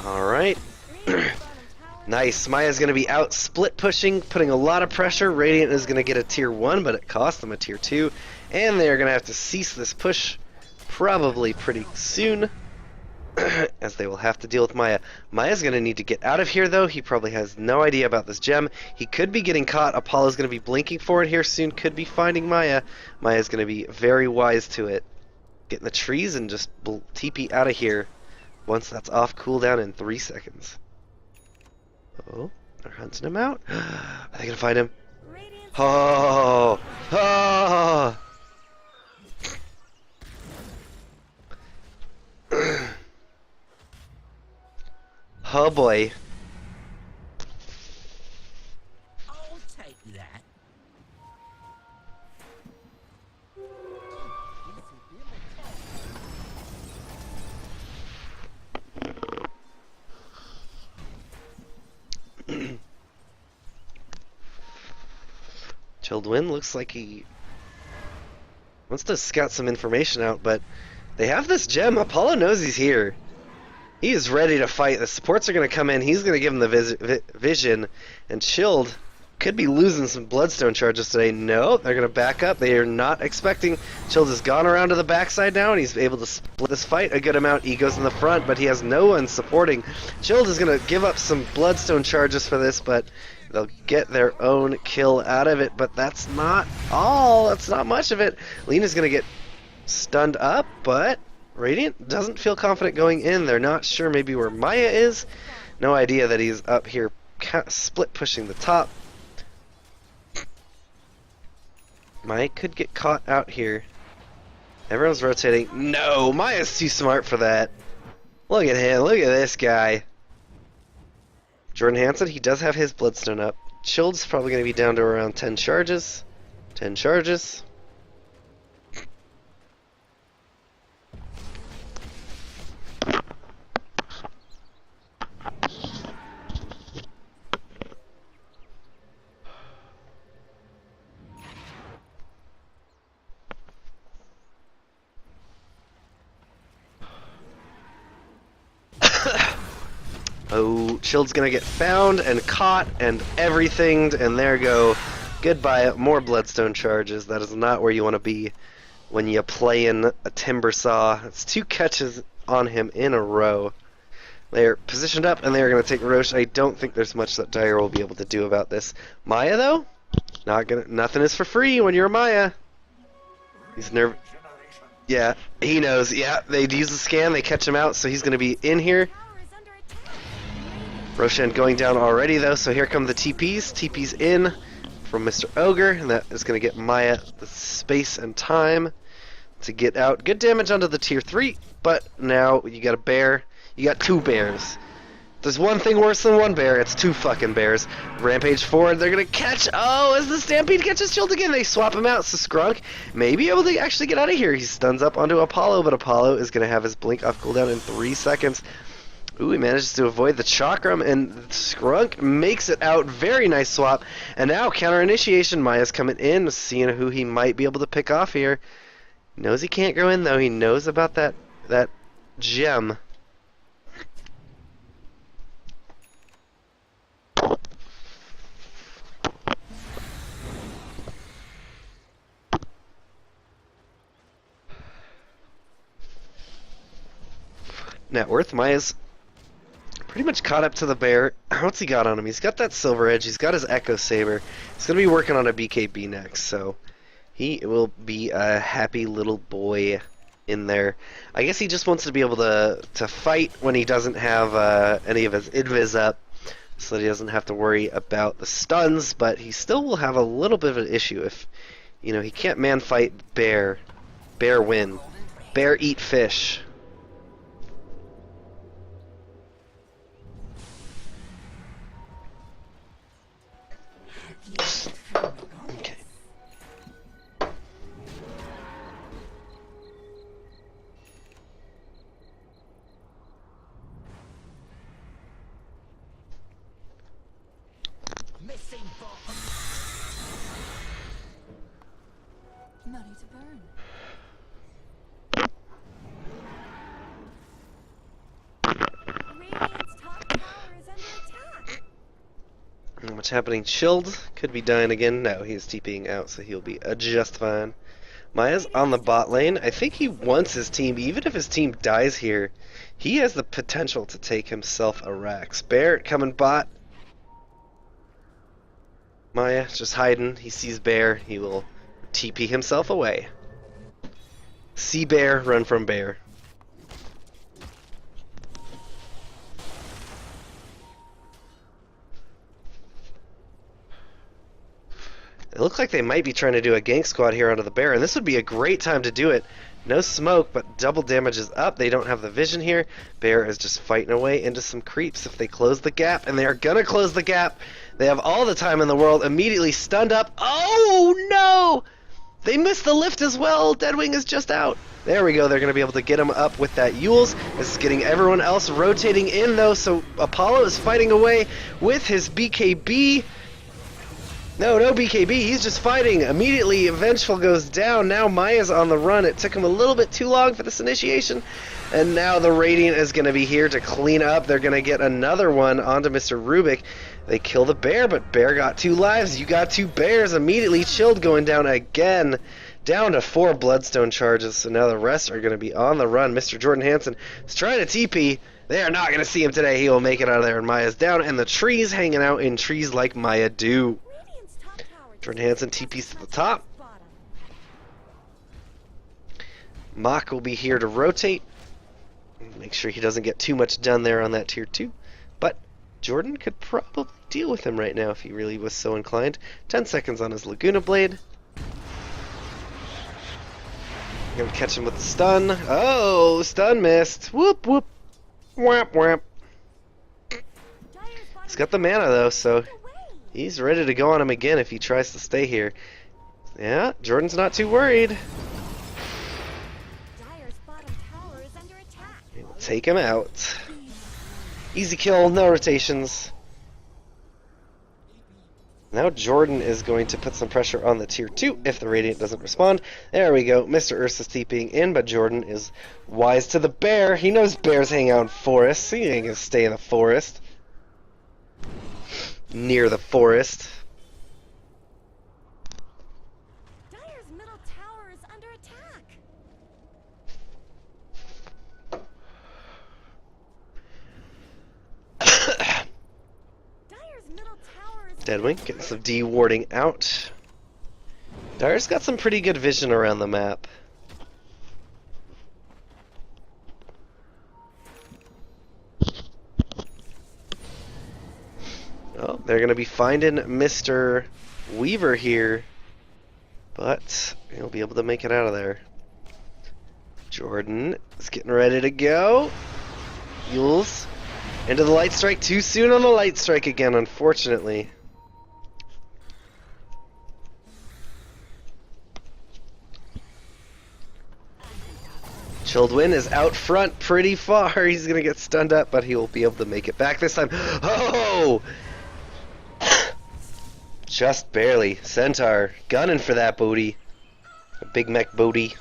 Alright. Nice. Maya's going to be out split pushing, putting a lot of pressure. Radiant is going to get a tier 1, but it cost them a tier 2. And they're going to have to cease this push probably pretty soon, as they will have to deal with Maya. Maya's going to need to get out of here, though. He probably has no idea about this gem. He could be getting caught. Apollo's going to be blinking for it here soon. Could be finding Maya. Maya's going to be very wise to it. Get in the trees and just TP out of here once that's off cooldown in 3 seconds. Oh, they're hunting him out. Are they going to find him? Oh! Oh! Oh boy. I'll take that. Chilled Wind looks like he wants to scout some information out, but they have this gem. Apollo knows he's here. He is ready to fight. The supports are going to come in. He's going to give him the vision. And Chilled could be losing some Bloodstone charges today. No, they're going to back up. They are not expecting. Chilled has gone around to the backside now, and he's able to split this fight a good amount. Ego's in the front, but he has no one supporting. Chilled is going to give up some Bloodstone charges for this, but they'll get their own kill out of it. But that's not all. That's not much of it. Lena's going to get stunned up, but Radiant doesn't feel confident going in. They're not sure maybe where Maya is. No idea that he's up here split pushing the top. Maya could get caught out here. Everyone's rotating. No, Maya's too smart for that. Look at him. Look at this guy. Jordan Hansen, he does have his Bloodstone up. Chilled's probably going to be down to around 10 charges. 10 charges. Oh, Chilled's gonna get found and caught and everything, and there go. Goodbye, more Bloodstone charges. That is not where you want to be when you play in a Timber Saw. It's 2 catches on him in a row. They're positioned up, and they're going to take Roche. I don't think there's much that Dyer will be able to do about this. Maya, though? Nothing is for free when you're a Maya. He's nervous. Yeah, he knows. Yeah, they use the scan, they catch him out, so he's going to be in here. Roshan going down already, though, so here come the TPs. TPs in from Mr. Ogre, and that is going to get Maya the space and time to get out. Good damage onto the tier 3, but now you got a bear. You got 2 bears. There's one thing worse than 1 bear, it's 2 fucking bears. Rampage forward, they're gonna catch. Oh, as the Stampede catches Chilled again, they swap him out. So Skrunk may be able to actually get out of here. He stuns up onto Apollo, but Apollo is gonna have his blink off cooldown in 3 seconds. Ooh, he manages to avoid the Chakram, and Skrunk makes it out. Very nice swap. And now counter initiation. Maya's coming in, seeing who he might be able to pick off here. Knows he can't go in though. He knows about that gem. Net worth. Maya's pretty much caught up to the bear. What's he got on him? He's got that Silver Edge. He's got his Echo Saber. He's going to be working on a BKB next, so he will be a happy little boy in there. I guess he just wants to be able to fight when he doesn't have any of his invis up, so that he doesn't have to worry about the stuns, but he still will have a little bit of an issue if, you know, he can't man fight bear. Bear win. Bear eat fish. Okay. Missing bottom. Money to burn. Radiant's top tower is under attack. Not much happening. Chilled could be dying again. No, he's TPing out, so he'll be just fine. Maya's on the bot lane. I think he wants his team, even if his team dies here, he has the potential to take himself a Rax. Bear coming bot. Maya just hiding. He sees Bear. He will TP himself away. See Bear, run from Bear. It looks like they might be trying to do a gank squad here onto the bear, and this would be a great time to do it. No smoke, but double damage is up. They don't have the vision here. Bear is just fighting away into some creeps. If they close the gap, and they are gonna close the gap, they have all the time in the world. Immediately stunned up. Oh no! They missed the lift as well. Deadwing is just out. There we go. They're going to be able to get him up with that Yules. This is getting everyone else rotating in, though, so Apollo is fighting away with his BKB. No BKB. He's just fighting. Immediately, Vengeful goes down. Now Maya's on the run. It took him a little bit too long for this initiation. And now the Radiant is going to be here to clean up. They're going to get another one onto Mr. Rubik. They kill the bear, but Bear got 2 lives. You got 2 bears. Immediately Chilled going down again. Down to 4 Bloodstone charges. So now the rest are going to be on the run. Mr. Jordan Hansen is trying to TP. They are not going to see him today. He will make it out of there. And Maya's down. And the trees hanging out in trees like Maya do. Jordan Hansen TP's to the top. Mach will be here to rotate. Make sure he doesn't get too much done there on that tier 2. But Jordan could probably deal with him right now if he really was so inclined. 10 seconds on his Laguna Blade. Gonna catch him with the stun. Oh, stun missed. Whoop, whoop. Whap, whap. He's got the mana though, so he's ready to go on him again if he tries to stay here. Yeah, Jordan's not too worried. He will take him out. Easy kill, no rotations. Now Jordan is going to put some pressure on the tier 2 if the Radiant doesn't respond. There we go. Mr. Ursa's TPing in, but Jordan is wise to the bear. He knows bears hang out in forests. He ain't gonna stay in the forest. Near the forest. Dire's middle tower is under attack. Dire's middle tower is Deadwing getting some D-warding out. Dire's got some pretty good vision around the map. Oh, they're going to be finding Mr. Weaver here, but he'll be able to make it out of there. Jordan is getting ready to go. Yules into the light strike. Too soon on the light strike again, unfortunately. Childwin is out front pretty far. He's going to get stunned up, but he will be able to make it back this time. Oh! Just barely. Centaur gunning for that booty. A big mech booty.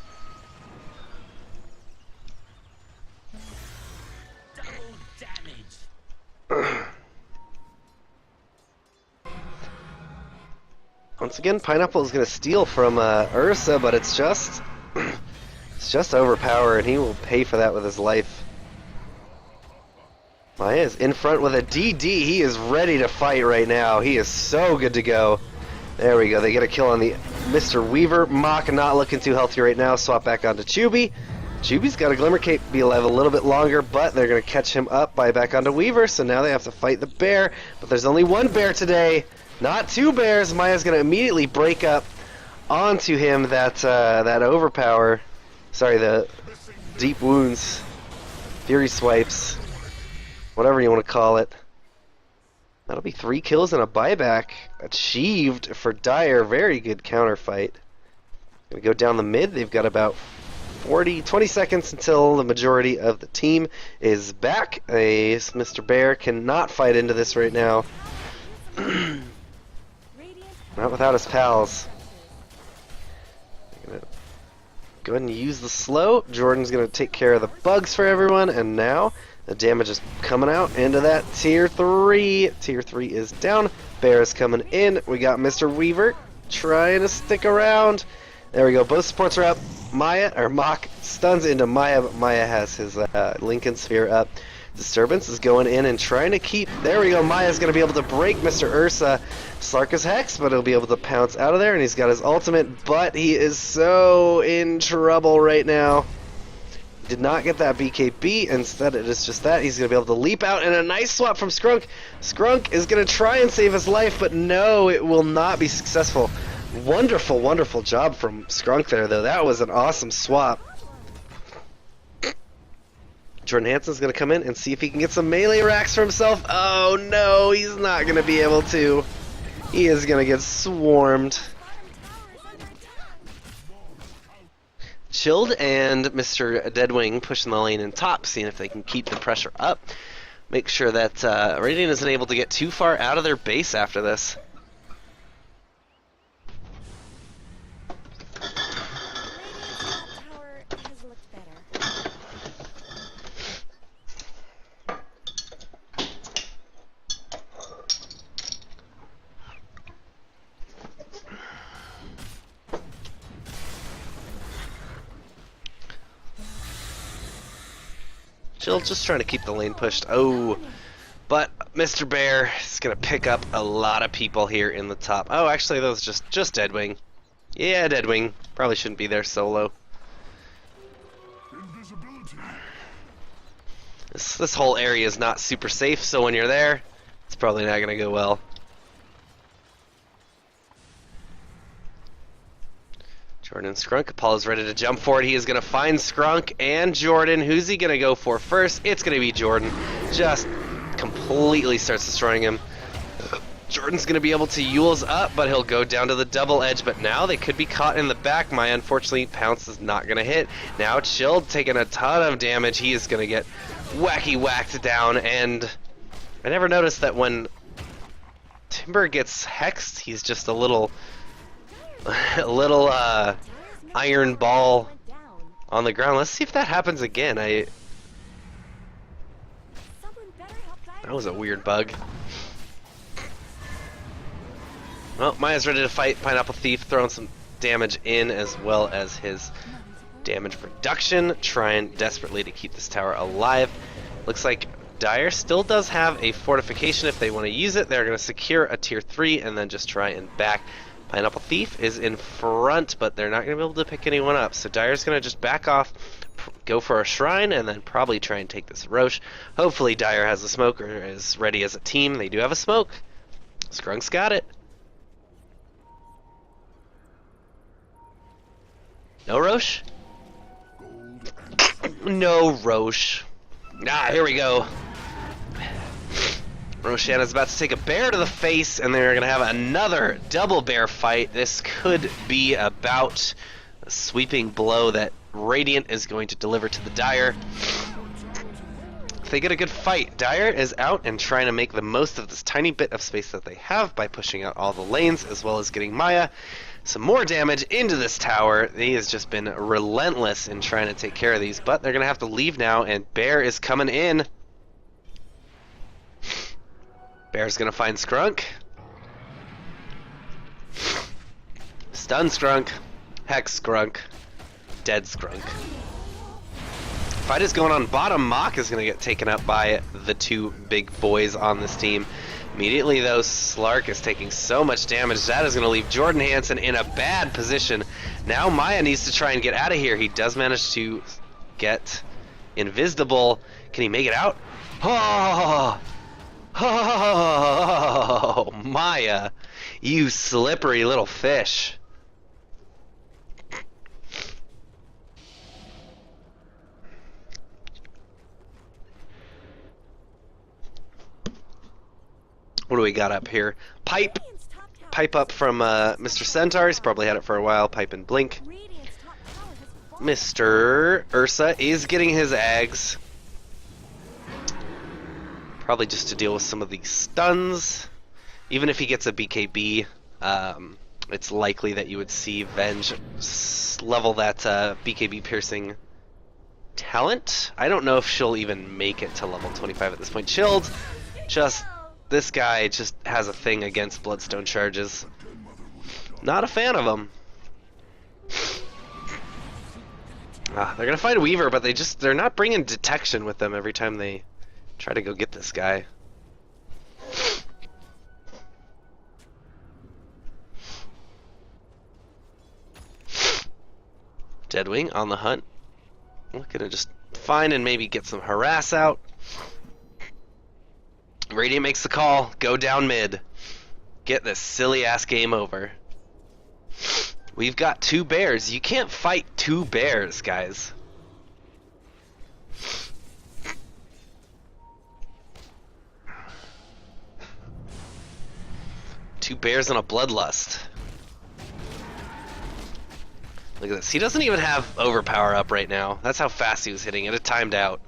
Double damage. Once again, Pineapple is going to steal from Ursa, but it's just overpowered. He will pay for that with his life. Maya is in front with a DD. He is ready to fight right now. He is so good to go. There we go. They get a kill on the Mr. Weaver. Mach not looking too healthy right now. Swap back onto Chubby. Chubby's got a Glimmer Cape, be alive a little bit longer, but they're going to catch him up by back onto Weaver, so now they have to fight the bear. But there's only one bear today, not two bears. Maya's going to immediately break up onto him that overpower. Sorry, the deep wounds. Fury swipes. Whatever you want to call it. That'll be 3 kills and a buyback achieved for Dire. Very good counter fight. Gonna go down the mid. They've got about 20 seconds until the majority of the team is back. Mr. Bear cannot fight into this right now. Not without his pals. Gonna go ahead and use the slow. Jordan's gonna take care of the bugs for everyone, and now the damage is coming out into that tier 3. Tier 3 is down. Bear is coming in. We got Mr. Weaver trying to stick around. There we go. Both supports are up. Mach stuns into Maya, but Maya has his Lincoln Sphere up. Disturbance is going in and trying to keep... There we go. Maya's going to be able to break Mr. Ursa. Sarka's Hex, but he'll be able to pounce out of there, and he's got his ultimate, but he is so in trouble right now. Did not get that BKB. Instead, it is just that. He's going to be able to leap out, and a nice swap from Skrunk. Skrunk is going to try and save his life, but no, it will not be successful. Wonderful, wonderful job from Skrunk there, though. That was an awesome swap. Jordan Hansen's going to come in and see if he can get some melee racks for himself. Oh, no, he's not going to be able to. He is going to get swarmed. Chilled and Mr. Deadwing pushing the lane in top, seeing if they can keep the pressure up. Make sure that Radiant isn't able to get too far out of their base after this. tower has looked better. Chill, just trying to keep the lane pushed. Oh, but Mr. Bear is going to pick up a lot of people here in the top. Oh, actually, that was just Deadwing. Yeah, Deadwing. Probably shouldn't be there solo. This whole area is not super safe, so when you're there, it's probably not going to go well. Jordan and Skrunk. Apollo's ready to jump for it. He is going to find Skrunk and Jordan. Who's he going to go for first? It's going to be Jordan. Just completely starts destroying him. Jordan's going to be able to Yule's up, but he'll go down to the double edge. But now they could be caught in the back. Maya, unfortunately, Pounce is not going to hit. Now Chilled taking a ton of damage. He is going to get whacked down. And I never noticed that when Timber gets hexed, he's just a little, iron ball on the ground. Let's see if that happens again. That was a weird bug. Well, Maya's ready to fight Pineapple Thief, throwing some damage in as well as his damage reduction, trying desperately to keep this tower alive. Looks like Dire still does have a fortification if they want to use it. They're going to secure a tier 3 and then just try and back. Pineapple Thief is in front, but they're not going to be able to pick anyone up. So Dire's going to just back off, go for a shrine, and then probably try and take this Roche. Hopefully Dire has a smoke or is ready as a team. They do have a smoke. Skrunk's got it. No Roche? No Roche. Ah, here we go. Roshanna's about to take a bear to the face, and they're going to have another double bear fight. This could be about a sweeping blow that Radiant is going to deliver to the Dire. If they get a good fight, Dire is out and trying to make the most of this tiny bit of space that they have by pushing out all the lanes, as well as getting Maya some more damage into this tower. He has just been relentless in trying to take care of these, but they're going to have to leave now, and Bear is coming in. Bear's going to find Skrunk. Stun Skrunk. Hex Skrunk. Dead Skrunk. Fight is going on bottom. Mach is going to get taken up by the two big boys on this team. Immediately, though, Slark is taking so much damage. That is going to leave Jordan Hansen in a bad position. Now Maya needs to try and get out of here. He does manage to get invisible. Can he make it out? Oh! Oh, Maya, you slippery little fish. What do we got up here? Pipe. Pipe up from Mr. Centaur. He's probably had it for a while. Pipe and Blink. Mr. Ursa is getting his eggs. Probably just to deal with some of these stuns. Even if he gets a BKB, it's likely that you would see Venge level that BKB piercing talent. I don't know if she'll even make it to level 25 at this point. Chilled, this guy just has a thing against Bloodstone charges. Not a fan of them. They're gonna find Weaver, but they're not bringing detection with them every time they try to go get this guy. Deadwing on the hunt. Looking to just find and maybe get some harass out. Radiant makes the call. Go down mid. Get this silly ass game over. We've got two bears. You can't fight two bears, guys. Two bears and a bloodlust. Look at this. He doesn't even have overpower up right now. That's how fast he was hitting it. It timed out.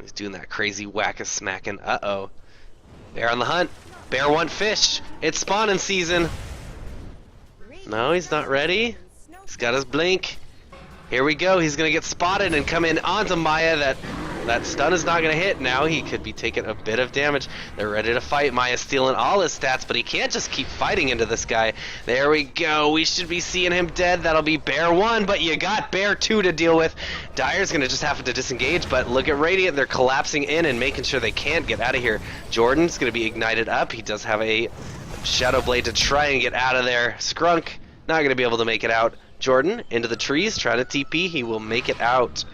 He's doing that crazy whack-a-smacking. Uh-oh. Bear on the hunt. Bear want fish. It's spawning season. No, he's not ready. He's got his blink. Here we go. He's going to get spotted and come in onto Maya. That stun is not going to hit. Now he could be taking a bit of damage. They're ready to fight. Maya's stealing all his stats, but he can't just keep fighting into this guy. There we go. We should be seeing him dead. That'll be Bear 1, but you got Bear 2 to deal with. Dire's going to just have to disengage, but look at Radiant. They're collapsing in and making sure they can't get out of here. Jordan's going to be ignited up. He does have a Shadow Blade to try and get out of there. Skrunk, not going to be able to make it out. Jordan, into the trees, trying to TP. He will make it out.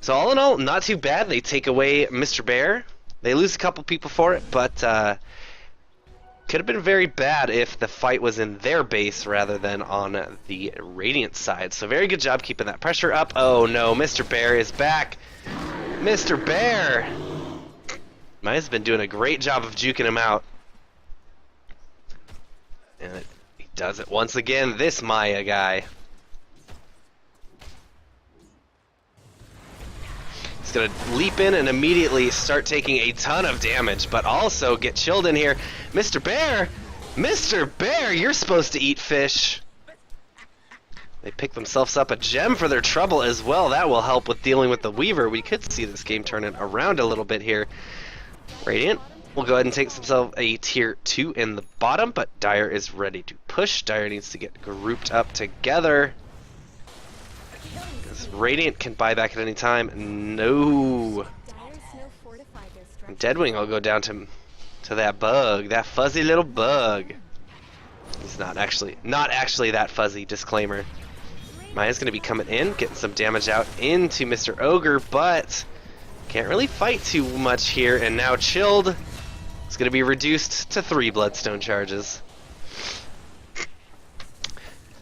So all in all, not too bad. They take away Mr. Bear. They lose a couple people for it, but could have been very bad if the fight was in their base rather than on the Radiant side. So very good job keeping that pressure up. Oh no, Mr. Bear is back. Mr. Bear! Maya's been doing a great job of juking him out. And he does it once again, this Maya guy. He's gonna leap in and immediately start taking a ton of damage, but also get chilled in here. Mr. Bear! Mr. Bear, you're supposed to eat fish. They pick themselves up a gem for their trouble as well. That will help with dealing with the Weaver. We could see this game turning around a little bit here. Radiant will go ahead and take himself a tier 2 in the bottom, but Dire is ready to push. Dire needs to get grouped up together. Because Radiant can buy back at any time. No. Deadwing will go down to that bug, that fuzzy little bug. He's not actually that fuzzy, disclaimer. Maya's going to be coming in, getting some damage out into Mr. Ogre, but can't really fight too much here, and now Chilled is going to be reduced to 3 Bloodstone charges.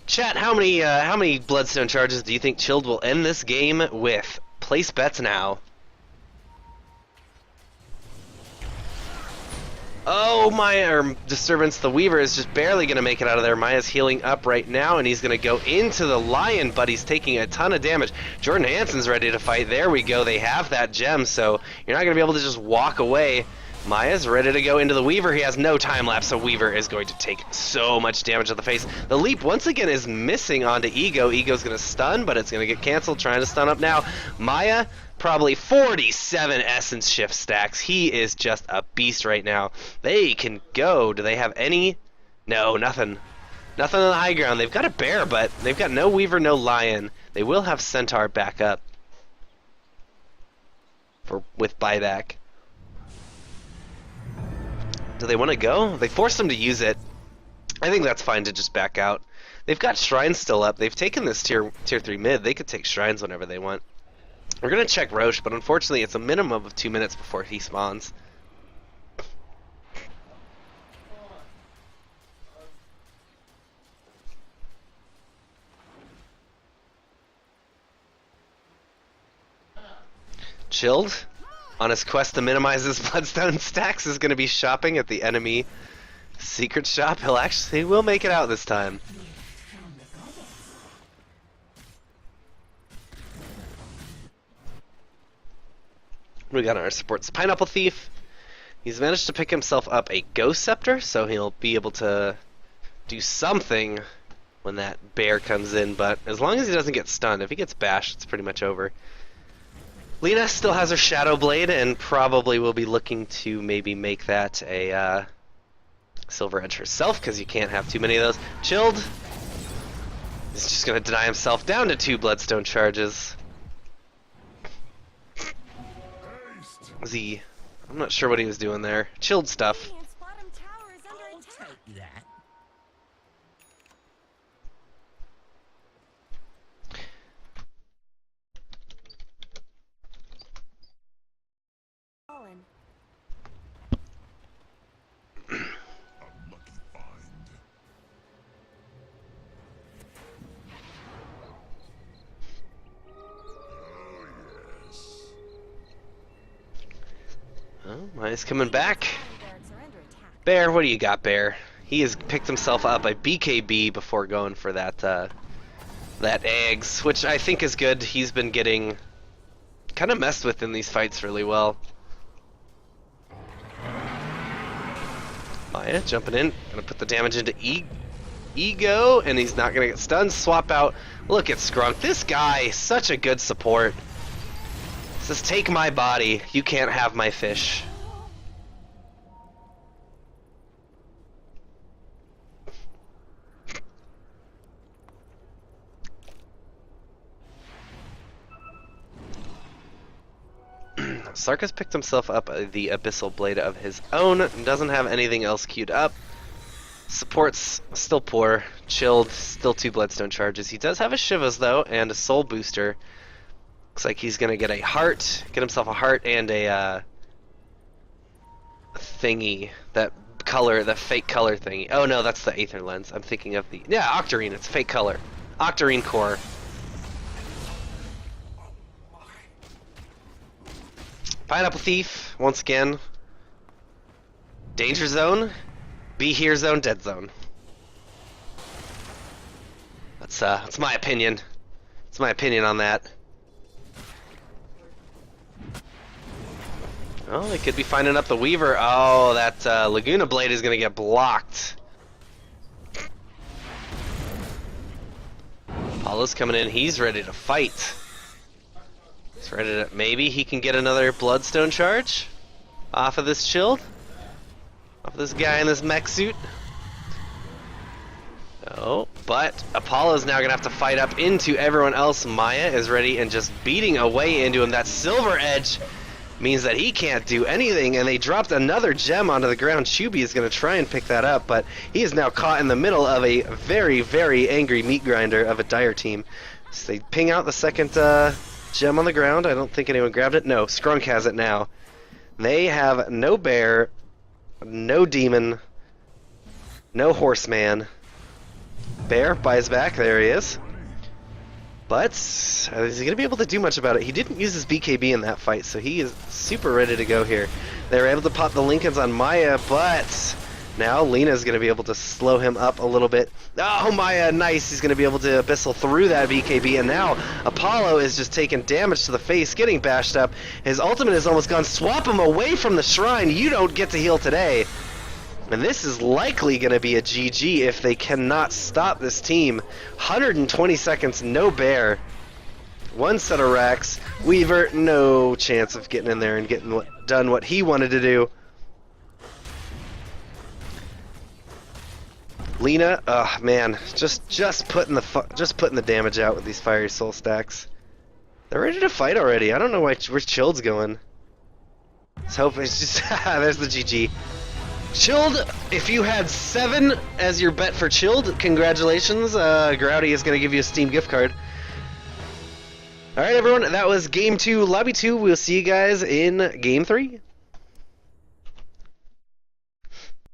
Chat, how many Bloodstone charges do you think Chilled will end this game with? Place bets now. Oh, Maya, Disturbance the Weaver is just barely going to make it out of there. Maya's healing up right now, and he's going to go into the Lion, but he's taking a ton of damage. Jordan Hansen's ready to fight. There we go. They have that gem, so you're not going to be able to just walk away. Maya's ready to go into the Weaver. He has no time lapse, so Weaver is going to take so much damage to the face. The leap, once again, is missing onto Ego. Ego's going to stun, but it's going to get canceled. Trying to stun up now. Maya, probably 47 Essence Shift stacks. He is just a beast right now. They can go. Do they have any? No, nothing. Nothing on the high ground. They've got a bear, but they've got no Weaver, no Lion. They will have Centaur back up with buyback. Do they want to go? They forced them to use it. I think that's fine to just back out. They've got Shrines still up. They've taken this tier 3 mid. They could take Shrines whenever they want. We're going to check Roche, but unfortunately it's a minimum of 2 minutes before he spawns. Chilled, on his quest to minimize his Bloodstone stacks, is going to be shopping at the enemy secret shop. He will make it out this time. We got our supports Pineapple Thief. He's managed to pick himself up a Ghost Scepter, so he'll be able to do something when that bear comes in, but as long as he doesn't get stunned, if he gets bashed, it's pretty much over. Lena still has her Shadow Blade and probably will be looking to maybe make that a Silver Edge herself, because you can't have too many of those. Chilled is just going to deny himself down to 2 Bloodstone charges. I'm not sure what he was doing there. Chilled stuff. I'll take that. Oh, Maya's coming back. Bear, what do you got, Bear? He has picked himself up a BKB before going for that that eggs, which I think is good. He's been getting kind of messed with in these fights really well. Maya jumping in, gonna put the damage into Ego, and he's not gonna get stunned. Swap out. Look at Skrunk. This guy, such a good support. Says, take my body, you can't have my fish. Sarkis picked himself up the Abyssal Blade of his own, doesn't have anything else queued up. Support's still poor. Chilled, still 2 Bloodstone charges. He does have a Shivas though, and a Soul Booster. Looks like he's gonna get a heart, get himself a heart and a thingy, that color, the fake color thingy. Oh no, that's the Aether Lens. I'm thinking of the, yeah, Octarine, it's fake color. Octarine core. Pineapple Thief, once again. Danger Zone, Be Here Zone, Dead Zone. That's my opinion. That's my opinion on that. Oh, they could be finding up the Weaver. Oh, that Laguna Blade is going to get blocked. Apollo's coming in. He's ready to fight. He's ready to... Maybe he can get another Bloodstone charge off of this shield. Off of this guy in this mech suit. Oh, but Apollo's now going to have to fight up into everyone else. Maya is ready and just beating away into him. That Silver Edge means that he can't do anything, and they dropped another gem onto the ground. Chuby is going to try and pick that up, but he is now caught in the middle of a very, very angry meat grinder of a Dire team. So they ping out the second gem on the ground. I don't think anyone grabbed it. No, Skrunk has it now. They have no bear, no demon, no horseman. Bear buys back. There he is. But is he going to be able to do much about it? He didn't use his BKB in that fight, so he is super ready to go here. They were able to pop the Lincolns on Maya, but now Lena's going to be able to slow him up a little bit. Oh, Maya, nice. He's going to be able to Abyssal through that BKB, and now Apollo is just taking damage to the face, getting bashed up. His ultimate is almost gone. Swap him away from the shrine. You don't get to heal today. And this is likely going to be a GG if they cannot stop this team. 120 seconds, no bear. One set of racks. Weaver, no chance of getting in there and getting done what he wanted to do. Lena, oh man, just putting the damage out with these fiery soul stacks. They're ready to fight already. I don't know where Chilled's going. Let's hope it's just there's the GG. Chilled, if you had 7 as your bet for Chilled, congratulations. Grouty is going to give you a Steam gift card. Alright everyone, that was Game 2, Lobby 2. We'll see you guys in Game 3.